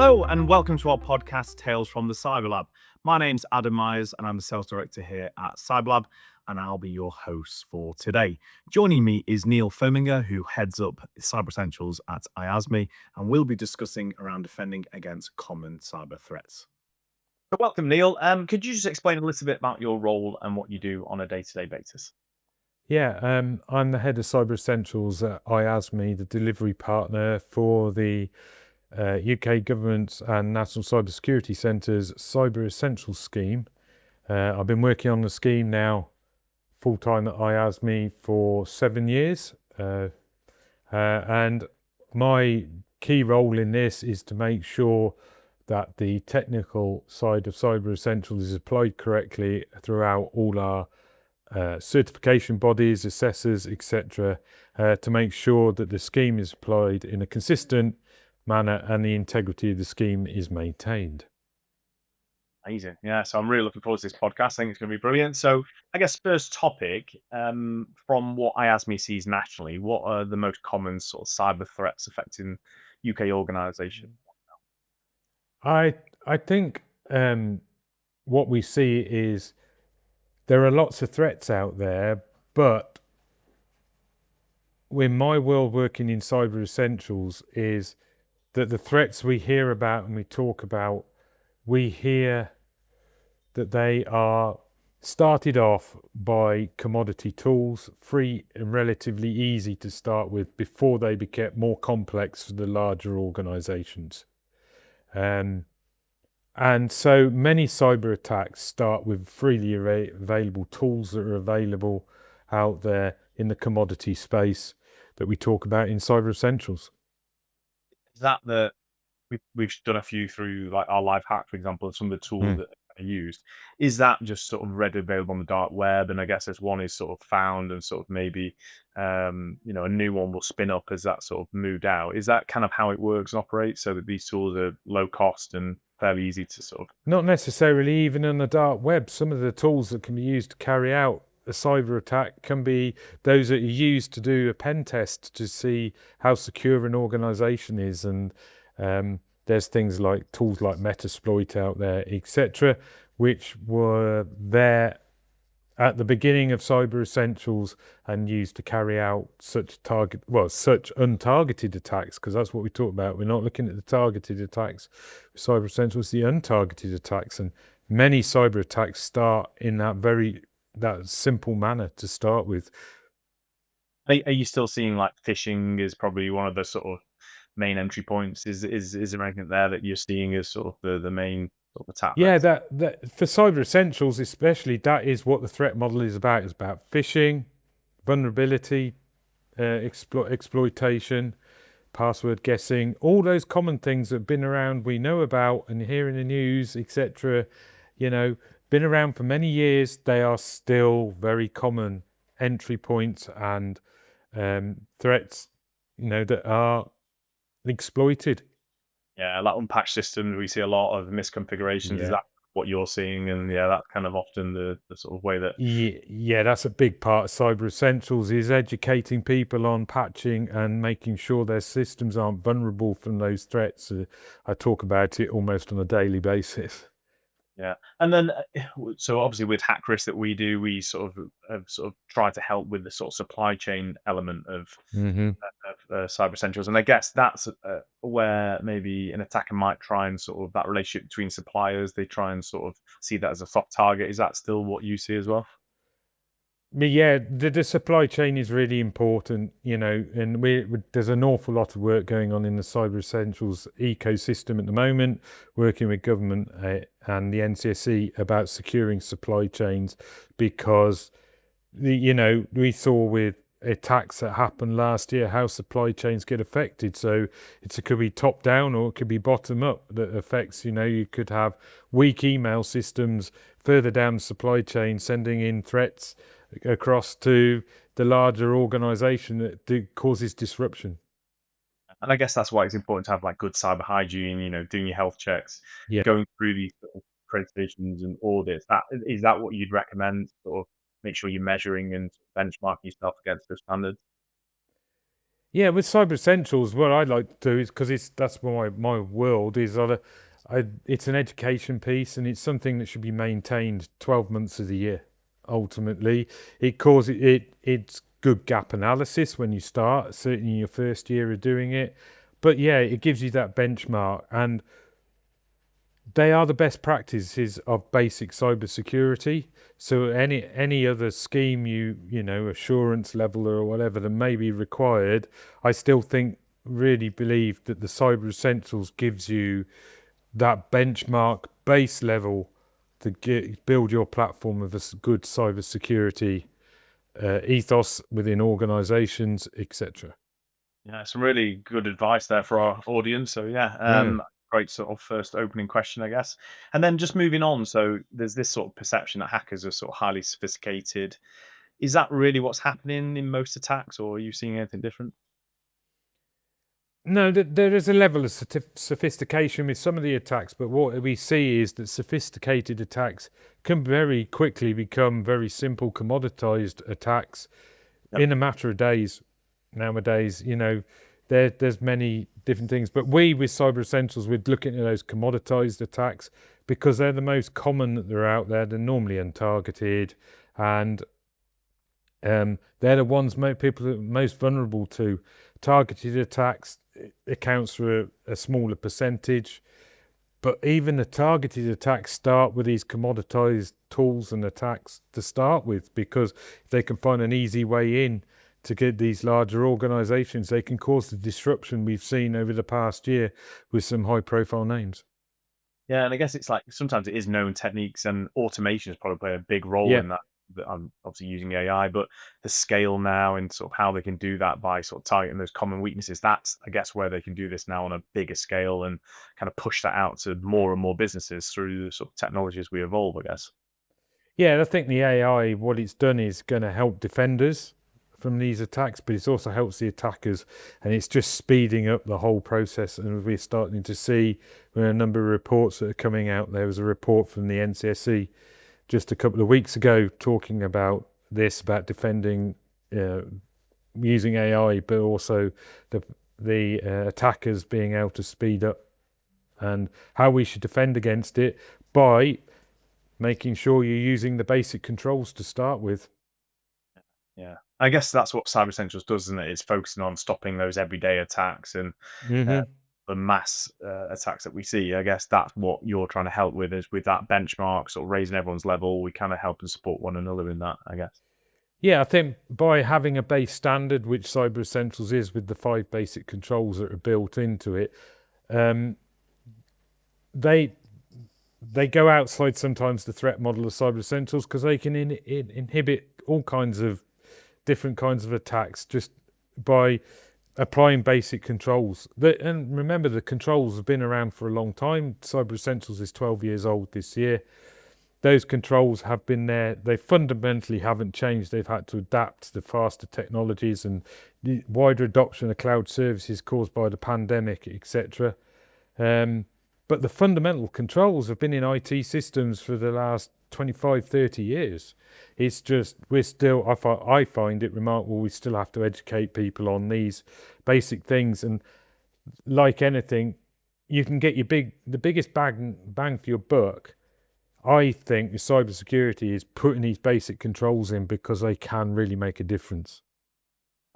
Hello and welcome to our podcast, Tales from the CyberLab. My name's Adam Myers and I'm the sales director here at CyberLab, and I'll be your host for today. Joining me is Neil Furminger, who heads up Cyber Essentials at IASME, and we'll be discussing around defending against common cyber threats. So welcome, Neil. Could you just explain a little bit about your role and what you do on a day-to-day basis? Yeah, I'm the head of Cyber Essentials at IASME, the delivery partner for the UK Government and National Cyber Security Centre's Cyber Essentials scheme. I've been working on the scheme now full-time at IASME for 7 years. And my key role in this is to make sure that the technical side of Cyber Essentials is applied correctly throughout all our certification bodies, assessors, etc., to make sure that the scheme is applied in a consistent manner and the integrity of the scheme is maintained. Amazing. Yeah, so I'm really looking forward to this podcast. I think it's going to be brilliant. So I guess first topic, from what IASME sees nationally, what are the most common sort of cyber threats affecting UK organisations? I think what we see is there are lots of threats out there, but in my world working in Cyber Essentials is that the threats we hear about and we talk about, we hear that they are started off by commodity tools, free and relatively easy to start with before they became more complex for the larger organizations. And so many cyber attacks start with freely available tools that are available out there in the commodity space that we talk about in Cyber Essentials. Is that we've done a few through like our live hack, for example, and some of the tools that are used. Is that just sort of readily available on the dark web? And I guess as one is sort of found and sort of maybe a new one will spin up as that sort of moved out. Is that kind of how it works and operates, so that these tools are low cost and fairly easy to sort of? Not necessarily even on the dark web. Some of the tools that can be used to carry out a cyber attack can be those that are used to do a pen test to see how secure an organization is. And there's things like tools like Metasploit out there, etc., which were there at the beginning of Cyber Essentials and used to carry out such untargeted attacks, because that's what we talk about. We're not looking at the targeted attacks with Cyber Essentials, the untargeted attacks, and many cyber attacks start in that simple manner to start with. Are you still seeing like phishing is probably one of the sort of main entry points? Is there anything there that you're seeing as sort of the main sort of attack? Yeah, that for Cyber Essentials especially, that is what the threat model is about. It's about phishing, vulnerability, exploitation, password guessing, all those common things that have been around, we know about and hear in the news, etc. Been around for many years. They are still very common entry points and threats, that are exploited. Yeah, like unpatched systems, we see a lot of misconfigurations. Is Yeah. that what you're seeing? And yeah, that's kind of often the sort of way that. Yeah, that's a big part of Cyber Essentials, is educating people on patching and making sure their systems aren't vulnerable from those threats. I talk about it almost on a daily basis. Yeah, and then so obviously with hack risk that we do, we sort of try to help with the sort of supply chain element of Mm-hmm. cyber essentials, and I guess that's where maybe an attacker might try and sort of that relationship between suppliers. They try and sort of see that as a soft target. Is that still what you see as well? But yeah, the supply chain is really important, and there's an awful lot of work going on in the Cyber Essentials ecosystem at the moment, working with government and the NCSC about securing supply chains, because we saw with attacks that happened last year how supply chains get affected. So it could be top down or it could be bottom up that affects. You could have weak email systems further down the supply chain sending in threats across to the larger organization that causes disruption. And I guess that's why it's important to have like good cyber hygiene. Doing your health checks, Yeah. going through these sort of accreditations and audits. That what you'd recommend? Sort of make sure you're measuring and benchmarking yourself against those standards. Yeah, with Cyber Essentials, what I like to do is because that's my world is it's an education piece and it's something that should be maintained 12 months of the year. Ultimately, it's good gap analysis when you start, certainly in your first year of doing it. But yeah, it gives you that benchmark, and they are the best practices of basic cybersecurity. So any other scheme assurance level or whatever that may be required, I still really believe that the Cyber Essentials gives you that benchmark base level to build your platform of a good cybersecurity ethos within organizations, etc. Yeah, some really good advice there for our audience. So yeah, Yeah. great sort of first opening question, I guess. And then just moving on. So there's this sort of perception that hackers are sort of highly sophisticated. Is that really what's happening in most attacks, or are you seeing anything different? No, there is a level of sophistication with some of the attacks, but what we see is that sophisticated attacks can very quickly become very simple, commoditized attacks Yep. in a matter of days. Nowadays, there's many different things, but with Cyber Essentials, we're looking at those commoditized attacks because they're the most common that they're out there. They're normally untargeted, and they're the ones people are most vulnerable to. Targeted attacks accounts for a smaller percentage, but even the targeted attacks start with these commoditized tools and attacks to start with, because if they can find an easy way in to get these larger organizations, they can cause the disruption we've seen over the past year with some high profile names. Yeah, and I guess it's like sometimes it is known techniques, and automation has probably played a big role Yeah. in that. That I'm obviously using AI, but the scale now and sort of how they can do that by sort of targeting those common weaknesses, that's, I guess, where they can do this now on a bigger scale and kind of push that out to more and more businesses through the sort of technologies we evolve, I guess. Yeah, I think the AI, what it's done is going to help defenders from these attacks, but it also helps the attackers, and it's just speeding up the whole process. And we're starting to see a number of reports that are coming out. There was a report from the NCSC just a couple of weeks ago talking about this, about defending using AI, but also the attackers being able to speed up, and how we should defend against it by making sure you're using the basic controls to start with. Yeah. I guess that's what Cyber Essentials does, isn't it? It's focusing on stopping those everyday attacks and uh, Mm-hmm. the mass attacks that we see. I guess that's what you're trying to help with, is with that benchmark, sort of raising everyone's level. We kind of help and support one another in that, I guess. Yeah, I think by having a base standard, which Cyber Essentials is, with the 5 basic controls that are built into it, um, they they go outside sometimes the threat model of Cyber Essentials, because they can inhibit all kinds of different kinds of attacks just by applying basic controls. And remember, the controls have been around for a long time. Cyber Essentials is 12 years old this year. Those controls have been there. They fundamentally haven't changed. They've had to adapt to the faster technologies and the wider adoption of cloud services caused by the pandemic, etc. But the fundamental controls have been in IT systems for the last 25, 30 years. It's just, I find it remarkable, we still have to educate people on these basic things. And like anything, you can get the biggest bang for your buck, I think, with cybersecurity, is putting these basic controls in, because they can really make a difference.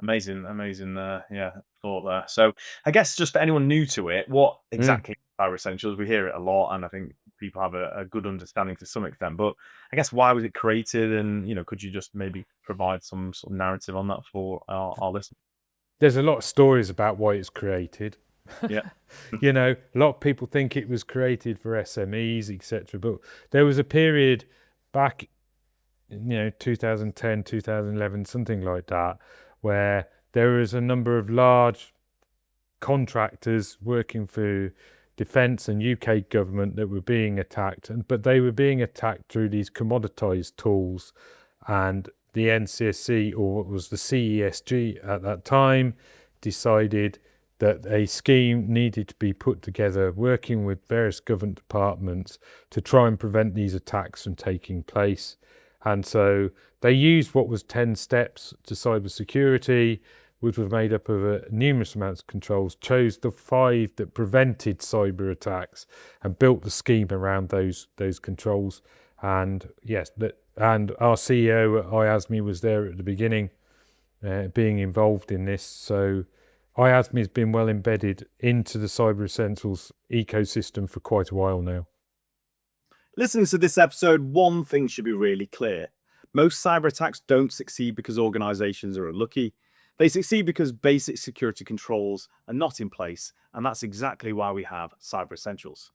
Amazing, amazing, yeah, thought there. So, I guess just for anyone new to it, what Mm. exactly are essentials? We hear it a lot, and I think people have a good understanding to some extent. But I guess why was it created? And could you just maybe provide some sort of narrative on that for our listeners? There's a lot of stories about why it's created. Yeah, A lot of people think it was created for SMEs, etc. But there was a period back, 2010, 2011, something like that, where there was a number of large contractors working for defence and UK government that were being attacked, but they were being attacked through these commoditized tools. And the NCSC, or what was the CESG at that time, decided that a scheme needed to be put together, working with various government departments, to try and prevent these attacks from taking place. And so they used what was 10 steps to cybersecurity, which was made up of numerous amounts of controls, chose the 5 that prevented cyber attacks and built the scheme around those controls. And yes, and our CEO at IASME was there at the beginning, being involved in this. So IASME has been well embedded into the Cyber Essentials ecosystem for quite a while now. Listening to this episode, one thing should be really clear. Most cyber attacks don't succeed because organizations are unlucky. They succeed because basic security controls are not in place, and that's exactly why we have Cyber Essentials.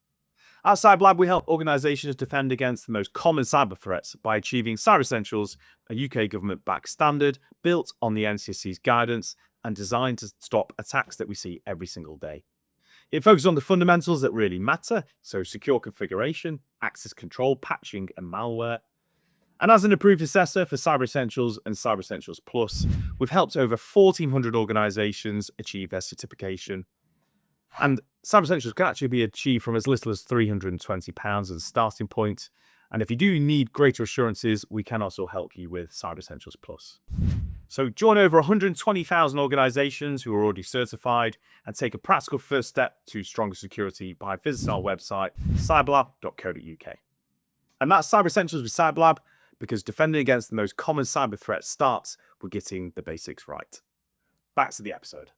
At CyberLab, we help organizations defend against the most common cyber threats by achieving Cyber Essentials, a UK government-backed standard built on the NCSC's guidance and designed to stop attacks that we see every single day. It focuses on the fundamentals that really matter, so secure configuration, access control, patching, and malware. And as an approved assessor for Cyber Essentials and Cyber Essentials Plus, we've helped over 1,400 organizations achieve their certification. And Cyber Essentials can actually be achieved from as little as £320 as a starting point. And if you do need greater assurances, we can also help you with Cyber Essentials Plus. So join over 120,000 organizations who are already certified and take a practical first step to stronger security by visiting our website, cyberlab.co.uk. And that's Cyber Essentials with CyberLab, because defending against the most common cyber threats starts with getting the basics right. Back to the episode.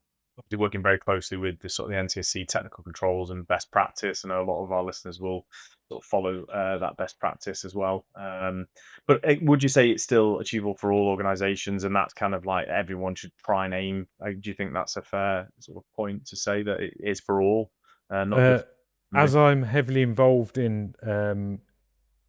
We're working very closely with the sort of the NCSC technical controls and best practice. I know a lot of our listeners will sort of follow that best practice as well. But would you say it's still achievable for all organizations, and that's kind of like everyone should try and aim? Do you think that's a fair sort of point to say that it is for all? Not just as I'm heavily involved in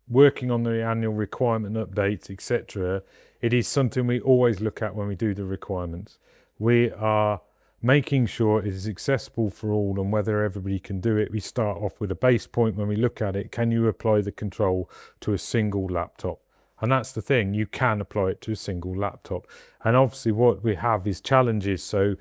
working on the annual requirement updates, etc., it is something we always look at when we do the requirements. We are making sure it is accessible for all and whether everybody can do it. We start off with a base point when we look at it. Can you apply the control to a single laptop? And that's the thing, you can apply it to a single laptop. And obviously what we have is challenges. So,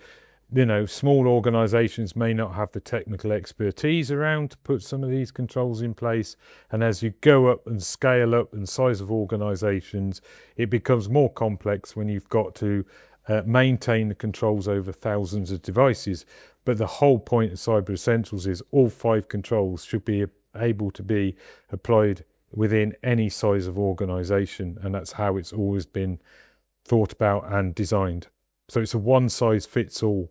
small organizations may not have the technical expertise around to put some of these controls in place. And as you go up and scale up in size of organizations, it becomes more complex when you've got to maintain the controls over thousands of devices. But the whole point of Cyber Essentials is all 5 controls should be able to be applied within any size of organization. And that's how it's always been thought about and designed. So it's a one-size-fits-all.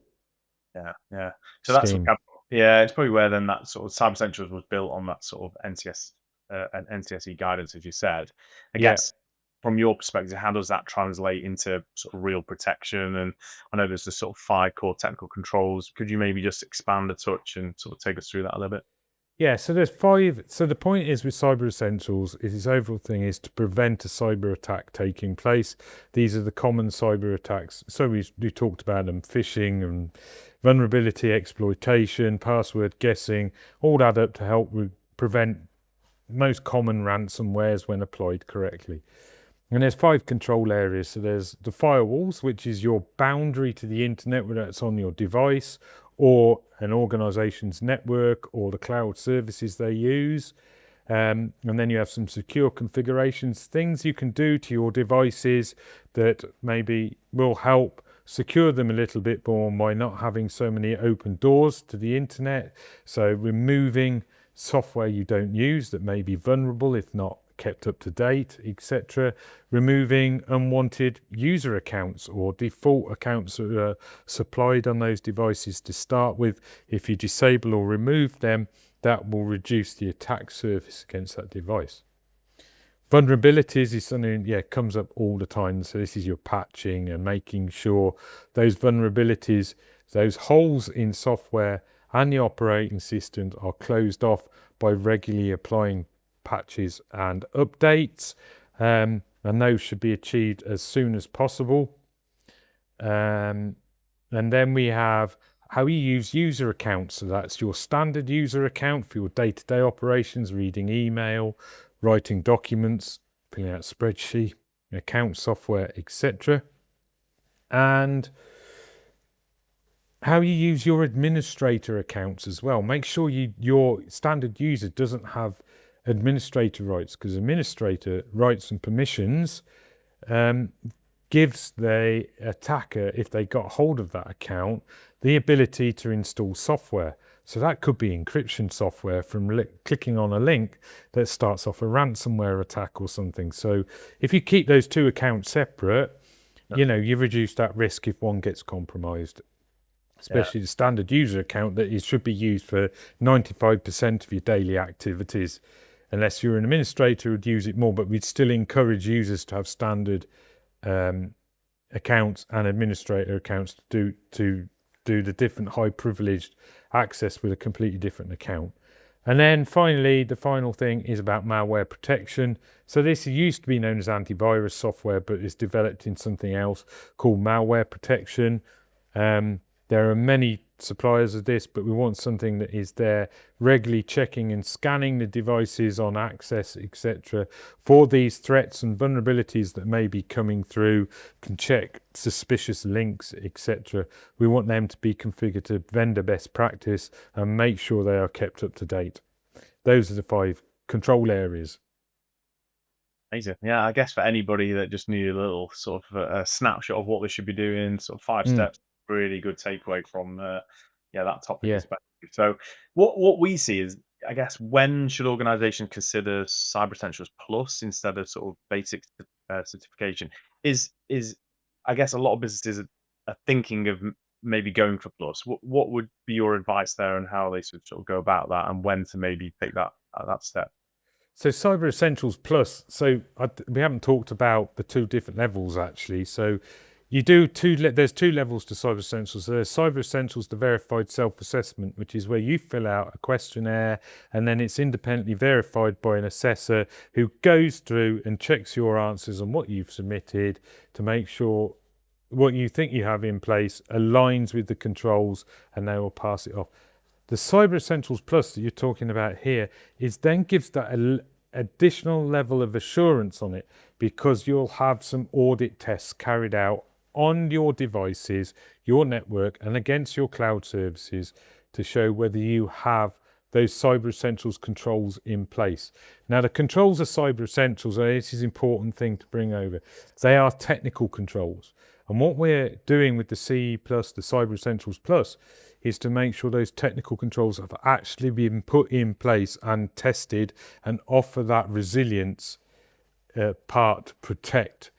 Yeah. So that's it's probably where then that sort of Cyber Essentials was built on that sort of NCSE guidance, as you said. I guess from your perspective, how does that translate into sort of real protection? And I know there's the sort of 5 core technical controls. Could you maybe just expand a touch and sort of take us through that a little bit? Yeah, so there's 5. So the point is with Cyber Essentials, its overall thing is to prevent a cyber attack taking place. These are the common cyber attacks. So we talked about them: phishing and vulnerability exploitation, password guessing, all add up to help prevent most common ransomwares when applied correctly. And there's 5 control areas. So there's the firewalls, which is your boundary to the internet, whether it's on your device or an organization's network or the cloud services they use. And then you have some secure configurations, things you can do to your devices that maybe will help secure them a little bit more by not having so many open doors to the internet. So removing software you don't use that may be vulnerable if not kept up to date, etc. Removing unwanted user accounts or default accounts that are supplied on those devices to start with. If you disable or remove them, that will reduce the attack surface against that device. Vulnerabilities is something comes up all the time. So this is your patching and making sure those vulnerabilities, those holes in software and the operating systems are closed off by regularly applying patches and updates, and those should be achieved as soon as possible. And then we have how you use user accounts. So that's your standard user account for your day-to-day operations, reading email, writing documents, filling out spreadsheet, account software, etc. And how you use your administrator accounts as well. Make sure your standard user doesn't have administrator rights, because administrator rights and permissions gives the attacker, if they got hold of that account, the ability to install software. So that could be encryption software from clicking on a link that starts off a ransomware attack or something. So if you keep those two accounts separate, you reduce that risk if one gets compromised. Especially the standard user account, that it should be used for 95% of your daily activities. Unless you're an administrator, would use it more, but we'd still encourage users to have standard accounts and administrator accounts to do the different high privileged access with a completely different account. And then finally, the final thing is about malware protection. So this used to be known as antivirus software, but is developed in something else called malware protection. There are many suppliers of this, but we want something that is there regularly checking and scanning the devices on access, etc., for these threats and vulnerabilities that may be coming through, can check suspicious links, etc. We want them to be configured to vendor best practice and make sure they are kept up to date. Those are the 5 control areas. Amazing. Yeah, I guess for anybody that just needed a little sort of a snapshot of what they should be doing, sort of 5 steps, really good takeaway from that topic perspective. So what we see is, I guess, when should organizations consider Cyber Essentials Plus instead of sort of basic certification? Is I guess a lot of businesses are thinking of maybe going for Plus. What would be your advice there, and how they should sort of go about that, and when to maybe take that step? So Cyber Essentials Plus, we haven't talked about the 2 different levels actually. So you do there's 2 levels to Cyber Essentials. So there's Cyber Essentials, the verified self-assessment, which is where you fill out a questionnaire and then it's independently verified by an assessor who goes through and checks your answers and what you've submitted to make sure what you think you have in place aligns with the controls, and they will pass it off. The Cyber Essentials Plus that you're talking about here then gives that additional level of assurance on it, because you'll have some audit tests carried out on your devices, your network, and against your cloud services to show whether you have those Cyber Essentials controls in place. Now, the controls of Cyber Essentials, this is an important thing to bring over. They are technical controls. And what we're doing with the CE Plus, the Cyber Essentials Plus, is to make sure those technical controls have actually been put in place and tested and offer that resilience part to protect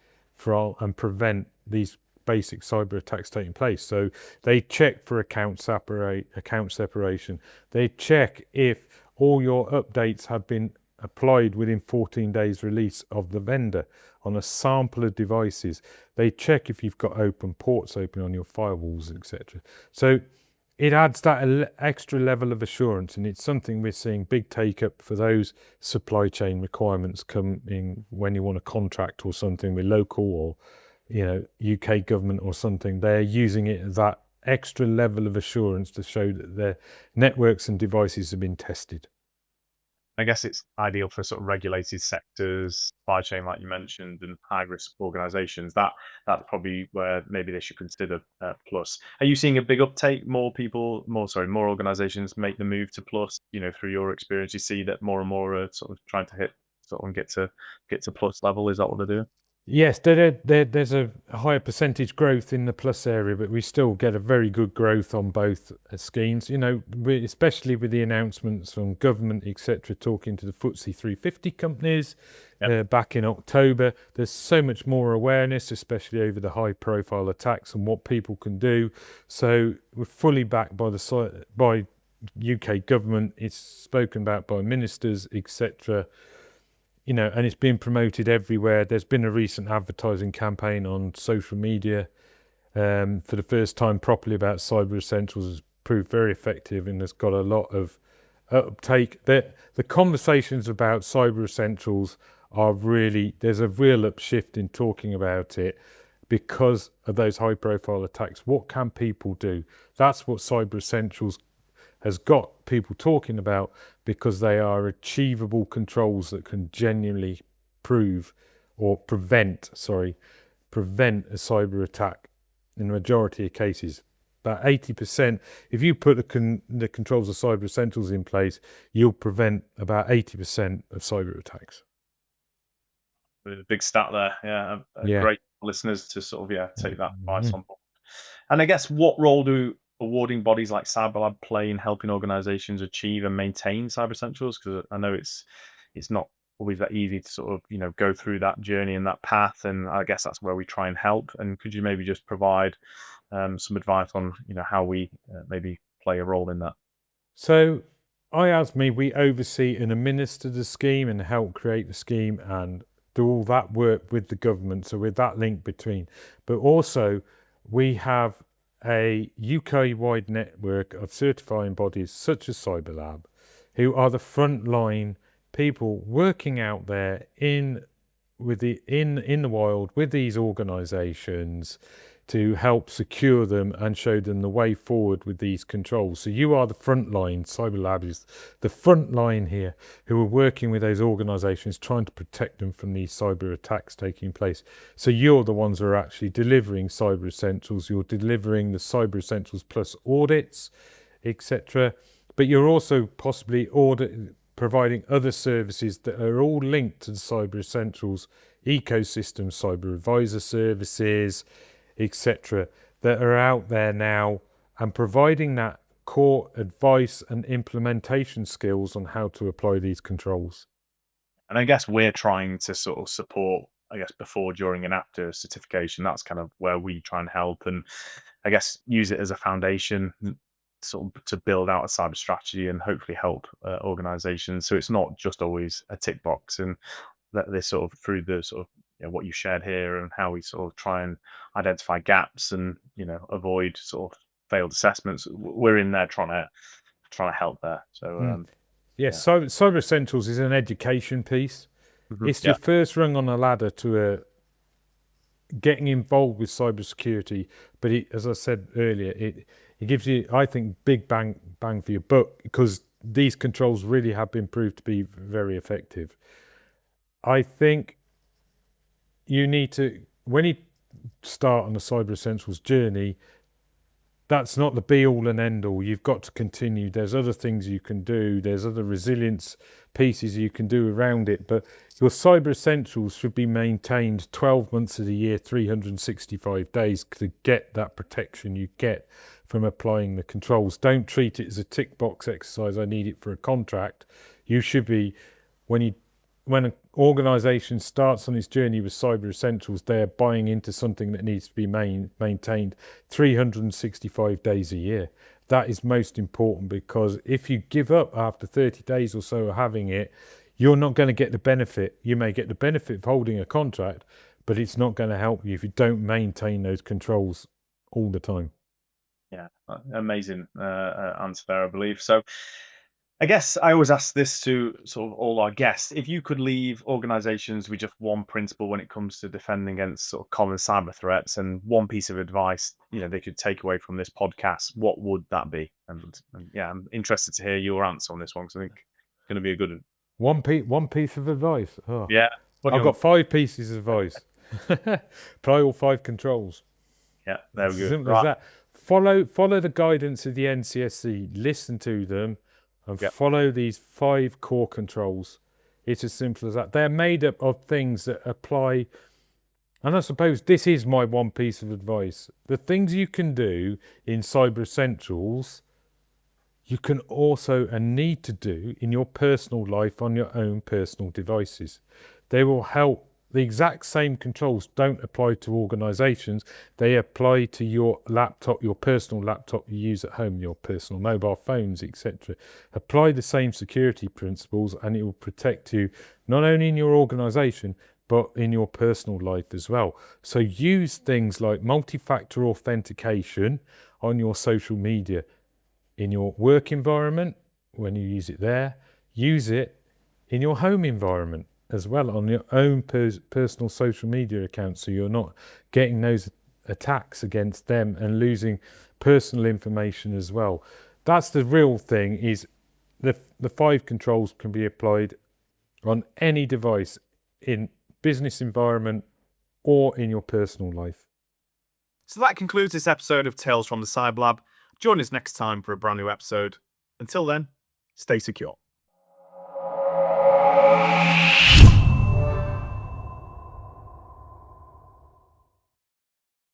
and prevent these basic cyber attacks taking place. So they check for account separation. They check if all your updates have been applied within 14 days release of the vendor on a sample of devices. They check if you've got open ports open on your firewalls, etc. So it adds that extra level of assurance, and it's something we're seeing big take up for those supply chain requirements coming when you want a contract or something with local or UK government or something. They're using it as that extra level of assurance to show that their networks and devices have been tested. I guess it's ideal for sort of regulated sectors, supply chain, like you mentioned, and high-risk organizations. That's probably where maybe they should consider Plus. Are you seeing a big uptake? More organizations make the move to Plus? Through your experience, you see that more and more are sort of trying to hit sort of get to Plus level. Is that what they're doing? Yes, there's a higher percentage growth in the Plus area, but we still get a very good growth on both schemes. Especially with the announcements from government, etc., talking to the FTSE 350 companies back in October. There's so much more awareness, especially over the high-profile attacks and what people can do. So we're fully backed by UK government. It's spoken about by ministers, etc. And it's been promoted everywhere. There's been a recent advertising campaign on social media for the first time properly about Cyber Essentials. Has proved very effective and has got a lot of uptake. The conversations about Cyber Essentials there's a real upshift in talking about it because of those high profile attacks. What can people do? That's what Cyber Essentials has got people talking about, because they are achievable controls that can genuinely prevent a cyber attack in the majority of cases. About 80%, if you put the controls of Cyber Essentials in place, you'll prevent about 80% of cyber attacks. A big stat there. Yeah, Yeah. Great listeners to sort of take that advice on board. And I guess what role do awarding bodies like CyberLab play in helping organizations achieve and maintain cyber essentials? Because I know it's not always that easy to sort of go through that journey and that path, and I guess that's where we try and help. And could you maybe just provide some advice on how we maybe play a role in that? So IASME, we oversee and administer the scheme and help create the scheme and do all that work with the government. So with that link between, but also we have a UK-wide network of certifying bodies such as CyberLab, who are the frontline people working out there in the wild with these organisations to help secure them and show them the way forward with these controls. So you are the front line. CyberLab is the front line here, who are working with those organisations, trying to protect them from these cyber attacks taking place. So you're the ones who are actually delivering cyber essentials. You're delivering the cyber essentials plus audits, etc. But you're also possibly providing other services that are all linked to the cyber essentials ecosystem, cyber advisor services, etc., that are out there now, and providing that core advice and implementation skills on how to apply these controls. And I guess we're trying to sort of support, I guess, before, during, and after certification. That's kind of where we try and help, and I guess use it as a foundation, sort of to build out a cyber strategy and hopefully help organizations. So it's not just always a tick box, and that this sort of through the sort of what you shared here and how we sort of try and identify gaps and avoid sort of failed assessments. We're in there trying to help there. So yes, cyber essentials is an education piece. It's your first rung on a ladder to getting involved with cybersecurity. But as I said earlier, it gives you, I think, big bang for your buck, because these controls really have been proved to be very effective. I think you need to, when you start on the cyber essentials journey, that's not the be all and end all. You've got to continue. There's other things you can do. There's other resilience pieces you can do around it. But your cyber essentials should be maintained 12 months of the year, 365 days to get that protection you get from applying the controls. Don't treat it as a tick box exercise. I need it for a contract. You should be, when an organisation starts on its journey with cyber essentials, they are buying into something that needs to be maintained 365 days a year. That is most important, because if you give up after 30 days or so of having it, you're not going to get the benefit. You may get the benefit of holding a contract, but it's not going to help you if you don't maintain those controls all the time. Yeah, amazing answer there, I believe. So I guess I always ask this to sort of all our guests. If you could leave organizations with just one principle when it comes to defending against sort of common cyber threats, and one piece of advice, they could take away from this podcast, what would that be? And yeah, I'm interested to hear your answer on this one, because I think it's going to be a good one. One piece of advice. Oh. Yeah. I've got 5 pieces of advice. Apply all 5 controls. Yeah, there we go. Simple as that. Follow the guidance of the NCSC. Listen to them. And follow these 5 core controls. It's as simple as that. They're made up of things that apply. And I suppose this is my one piece of advice. The things you can do in Cyber Essentials, you can also and need to do in your personal life on your own personal devices. They will help. The exact same controls don't apply to organisations. They apply to your laptop, your personal laptop you use at home, your personal mobile phones, etc. Apply the same security principles, and it will protect you not only in your organisation, but in your personal life as well. So use things like multi-factor authentication on your social media, in your work environment, when you use it there. Use it in your home environment as well, on your own personal social media account, so you're not getting those attacks against them and losing personal information as well. That's the real thing, is the 5 controls can be applied on any device, in business environment or in your personal life. So that concludes this episode of Tales from the CyberLab. Join us next time for a brand new episode. Until then, stay secure.